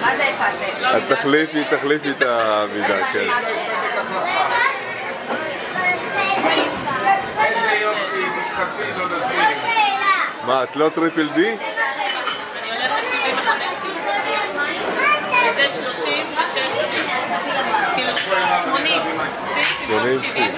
מה זה איפה אז תחליפי את המידה, כן. מה, את לא טריפל די? אני הולכת 75 וזה 36, כאילו 80, 70.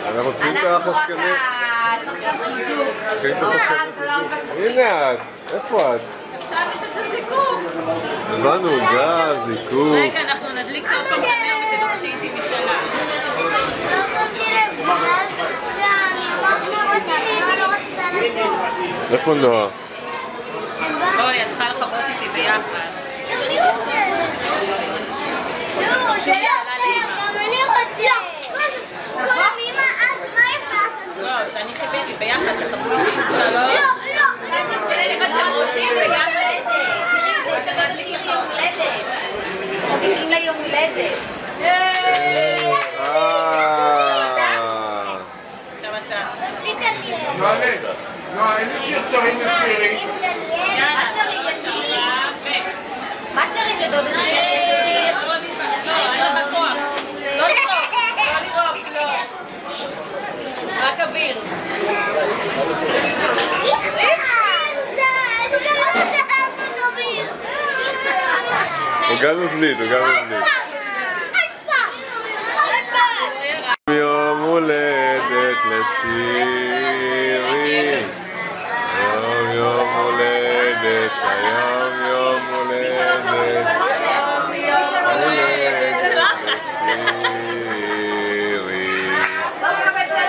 אנחנו רוצים את החוסקנים. הנה את, איפה את? הבנו, גז, זיקוק. רגע, אנחנו נדליק עוד פעם קמר ותדרשי איתי משלה. איפה נועה? בואי, את צריכה לחכות איתי ביחד. לא, אני חיביתי ביחד, תחכו איתי שלה. לא, אתם רוצים ביחד? תראי, זה כדוד שהיא יום הולדת. חוגגים לה יום הולדת. נועה, איזה שיר שרים לשירי? מה שרים לשירי? מה שרים לדוד שירי? לא לראות, רק אוויר. הוא גם מבליט, יום הולדת לשירי, יום הולדת, היום יום הולדת לשירי,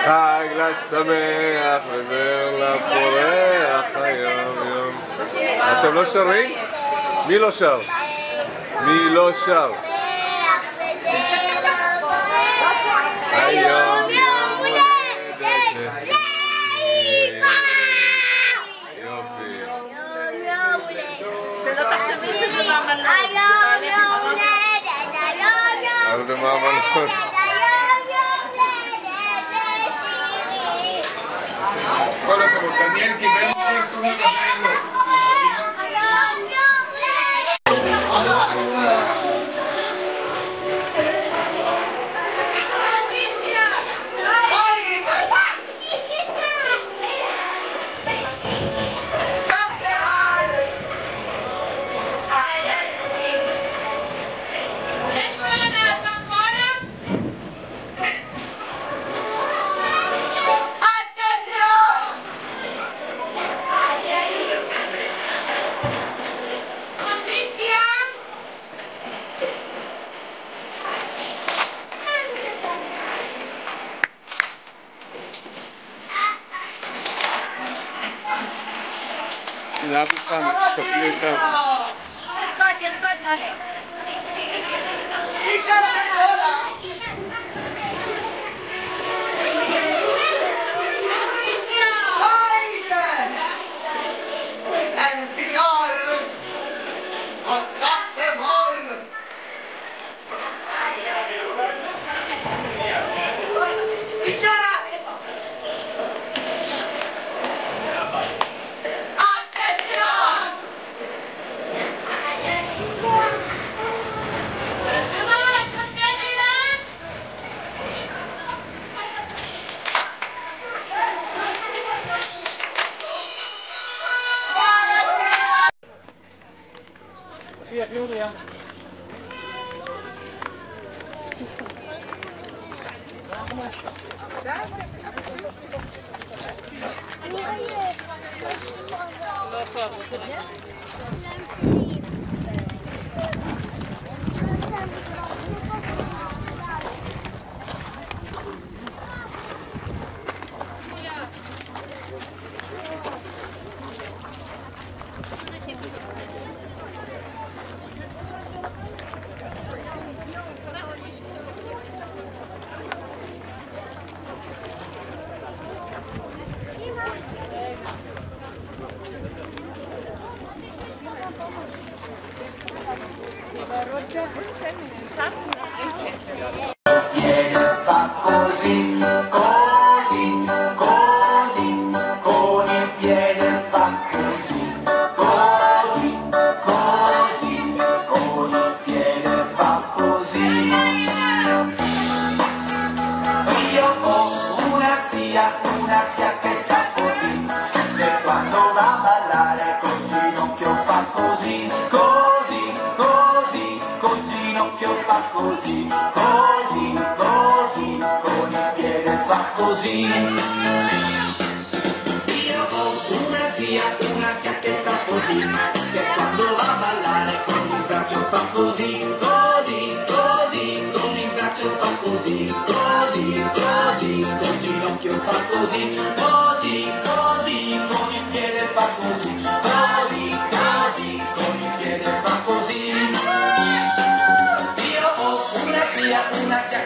חג לשמח וזר לפורח היום יום. אתם לא שרים? מי לא שר? מי לא שר? היום יום הולדת לאיפה! יופי. שלא תחשבי שזה מעמלות. היום יום הולדת, היום יום אבל זה מעמלות. כל הכבוד, דניאל קיבל לאף אחד, תפלי שם. ירקוד, נעלה. יוליה. אני כוח. Fa così, così, così, con il piede fa così, così, così, con il piede fa così. Io ho una zia che sta così, e quando va a ballare col ginocchio fa così, così, così, col ginocchio fa così, così, così, con il piede fa così. Io ho una zia che sta così, che quando va a ballare con il braccio fa così, così, così, con il braccio fa così, così, così, col ginocchio fa così, così, così, con il piede fa così, così, così, con il piede fa così. Io ho una zia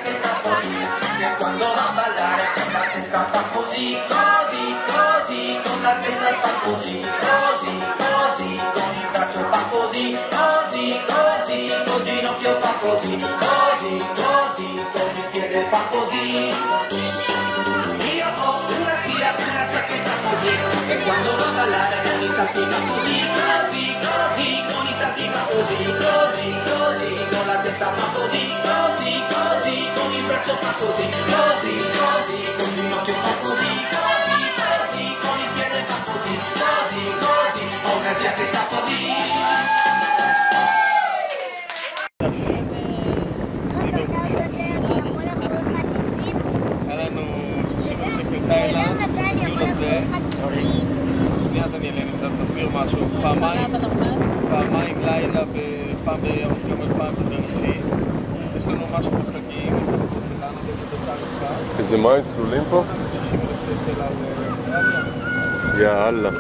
che sta così, che quando va a ballare con la testa fa così, così, così, con la testa fa così, così, così, con il braccio fa così, così, così, col ginocchio fa così, così, così, con il piede fa così. Io ho una zia che sta così, che quando va a ballare con i salti fa così, così, così, con i salti fa così, così, così, con la testa fa così, così, così, con il braccio fa così, così, così, con il ginocchio fa così, così, così, con il piede fa così, così, così, ho una zia che sta così. היה לנו 30 שקל תאילנד, הדיון הזה. שנייה דניאל, אני תסביר משהו. פעמיים לילה, פעם ביום כמה פעם בדרשי. יש לנו משהו בחגים, שלנו בדקה. איזה מים צלולים פה? 60,000 שקל על יאללה.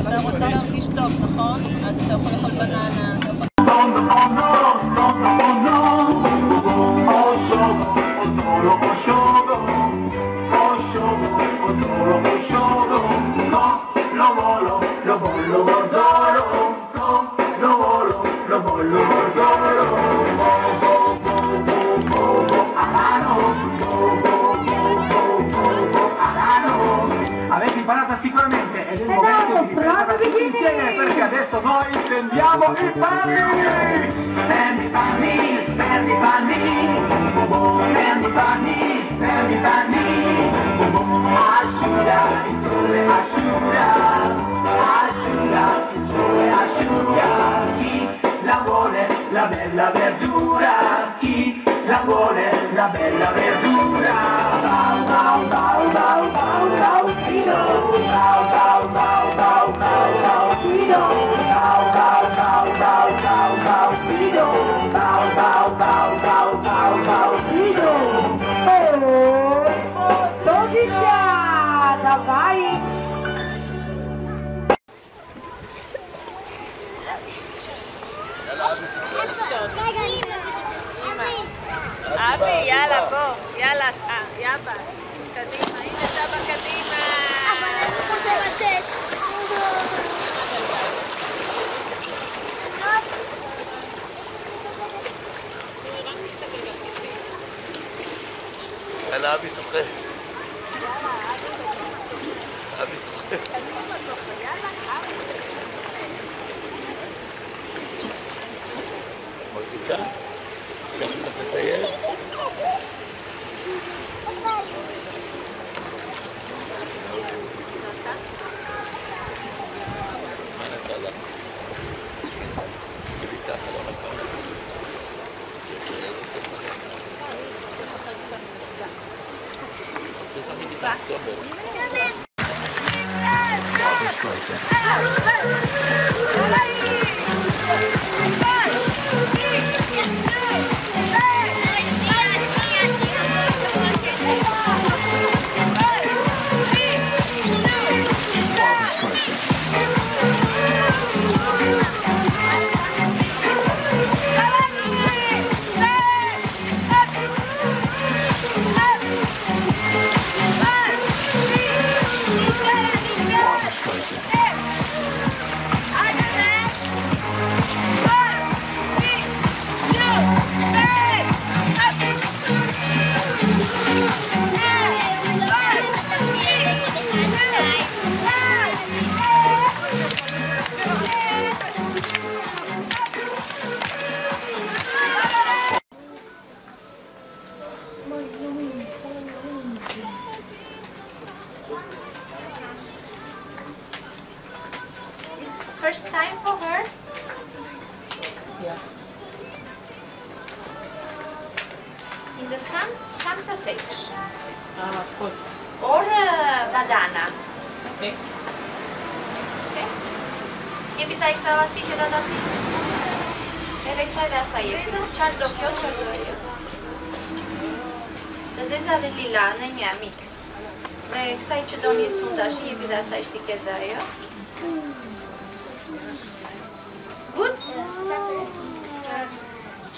אתה רוצה להרגיש טוב, נכון? אז אתה יכול לאכול בננה. Avete imparato sicuramente ed è il momento di riprendere tutti insieme perché adesso noi stendiamo i panni! Stendi i panni, stendi i panni, stendi i panni, stendi i panni, asciuga il sole, asciuga, asciuga il sole, asciuga, chi la vuole la bella verdura, chi la vuole la bella verdura, bau bau bau bau bau bau Guido, bau bau bau bau bau bau Guido, bau bau bau bau bau bau Guido, bau bau bau bau bau bau Guido. Dovizia, vai! אבי, יאללה, בוא, יאללה, יאבא, קדימה, הנה סבא קדימה. לצאת. יאללה, אבי שוחה. אבי שוחה. מחזיקה? גם אתה מטייל? מה נתן לך? תשכבי ככה, לא נקום. רוצה לשחק. רוצה לשחק איתך, תומר. First time for her? Yeah. In the sun protection. Of course. Or bandana. Okay. Okay? Je pizza extra elastice da dati? E lei sai da sai. C'ha l'occhio, c'ha l'occhio. Da zeza de lila, ne è mix. Le sai ce doni sunda și je pizza sai știi da io. Good?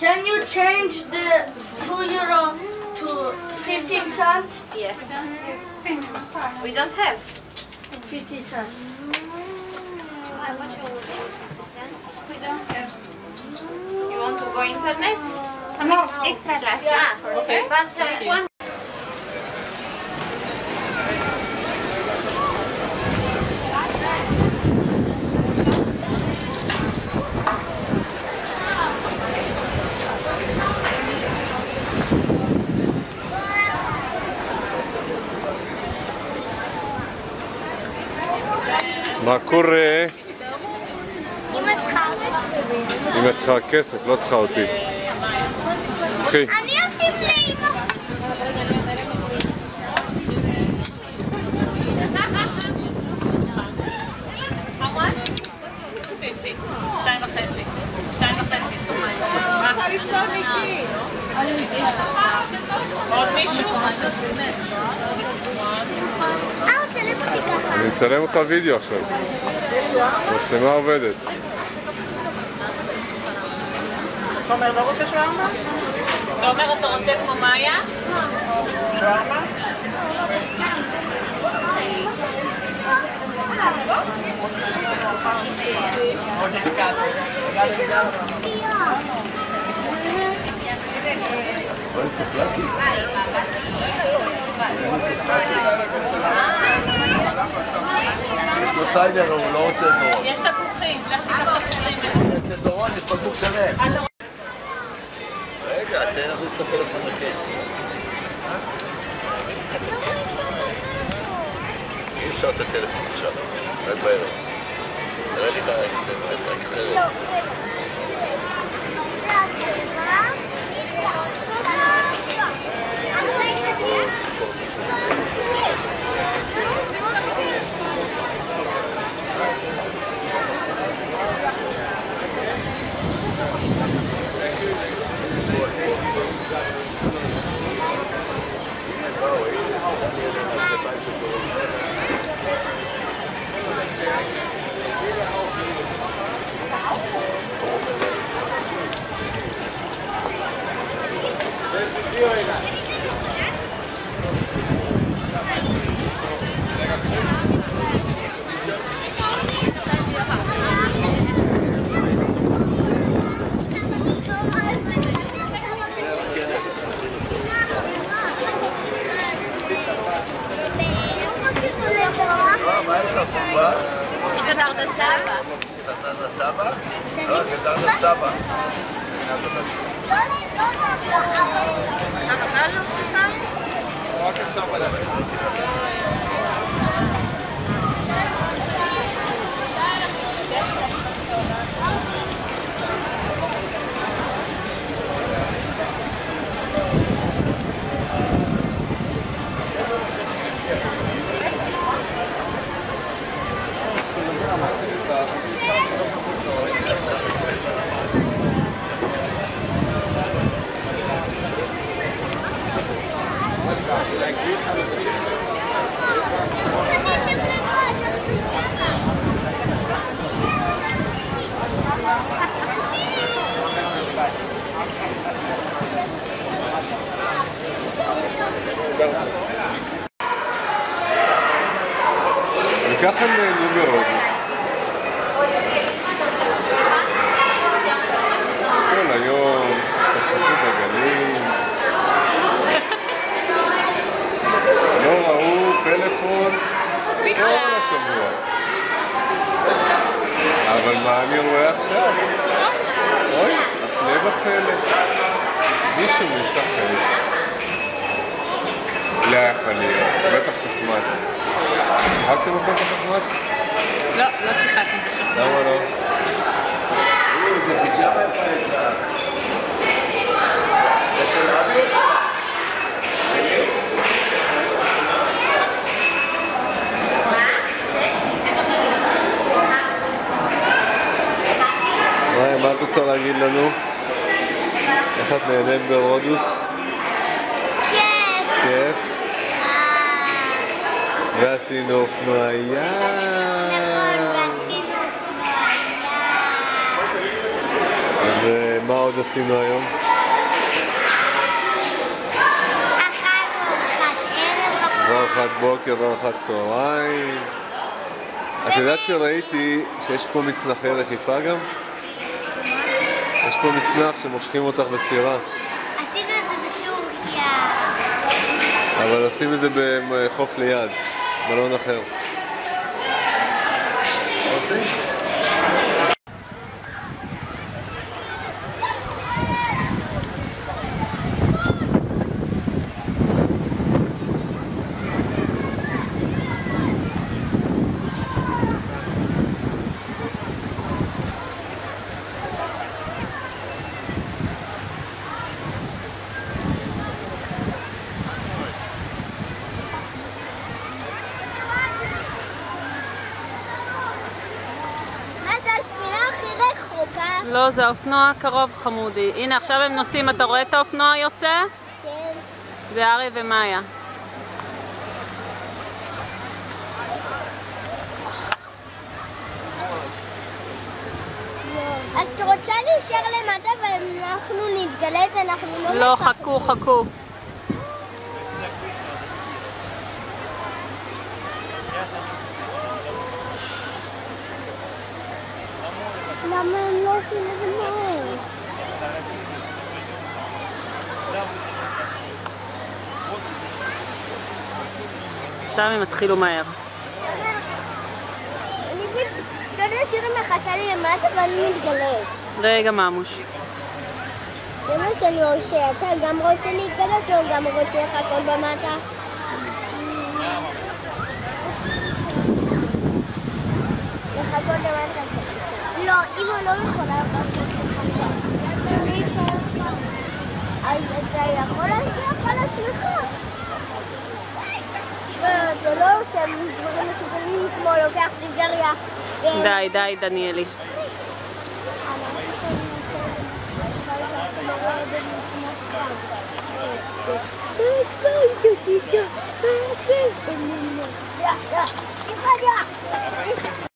Can you change the €2 to 15 cents? Yes. We don't have. 50 cents. How much you will give? 50 cents? We don't have. You want to go internet? Some No. extra last. Yeah. Okay. But Thank you. one. מה קורה? אמא צריכה אמא צריכה כסף, לא צריכה אותי. קחי. אני אוסיף לאמא. עוד מישהו? צלם אותי ככה. אני מצלם אותך וידאו עכשיו. המצלמה עובדת. תומר, לא רוצה שווארמה? תומר, אתה רוצה כמו מאיה? שווארמה? יש לו סיידר, הוא לא רוצה דורון. יש תפוחים, לך תיקח תפוחים. אצל דורון יש בקבוק שלם. רגע, תן להכניס את הפלאפון לקץ. אי אפשר את הטלפון עכשיו, רק בערב. תראה לי חיים, זה רק חרב. לא. זה הצבע. לך חובה? יש את ארדה סבא. את ארדה סבא? לא, זה ארדה סבא. עכשיו אתה לא פתאום? רק עכשיו בלב. וככה נהנו מאוד. כל היום, תצפו בגלים. לא ראו פלאפון כל השבוע. אבל מה אני רואה עכשיו? אוי, הפלא ופלא. מישהו משחק. לא יכול להיות, בטח שחמט. שיחקתם בסוף השחמט? לא, לא שיחקתם בשחמט. למה לא? זה פיג'מה יפה יש לה. זה של אבי או שלך? מה את רוצה להגיד לנו? איך את נהנית ברודוס? כיף. כיף? ועשינו אופנוע ים. נכון, ועשינו אופנוע ים. ומה עוד עשינו היום? אכלנו ארוחת ערב עכשיו. וארוחת בוקר וארוחת צהריים. את יודעת שראיתי שיש פה מצנחי רכיפה גם? יש פה מצנח שמושכים אותך בסירה. עשינו את זה בטורקיה. אבל עושים את זה בחוף ליד, בלון אחר. עושים? לא, זה האופנוע הקרוב חמודי. הנה, עכשיו הם נוסעים. אתה רואה את האופנוע יוצא? כן. זה ארי ומאיה. את רוצה להישאר למטה ואנחנו נתגלת, אנחנו לא, חכו, חכו. למה הם לא עושים את זה מהר? עכשיו הם התחילו מהר. אני שירי מחכה לי למטה ואני מתגלת. רגע, ממוש. זה מה שאני עושה. אתה גם רוצה להתגלת או גם רוצה לחכות במטה? לחכות למטה. לא, אמא לא יכולה לחכות לחכות. אז אתה יכול להגיע על עצמך. זה לא עושה דברים מסוגלים כמו לוקח סיגריה. די, די, דניאלי. Ja, ja.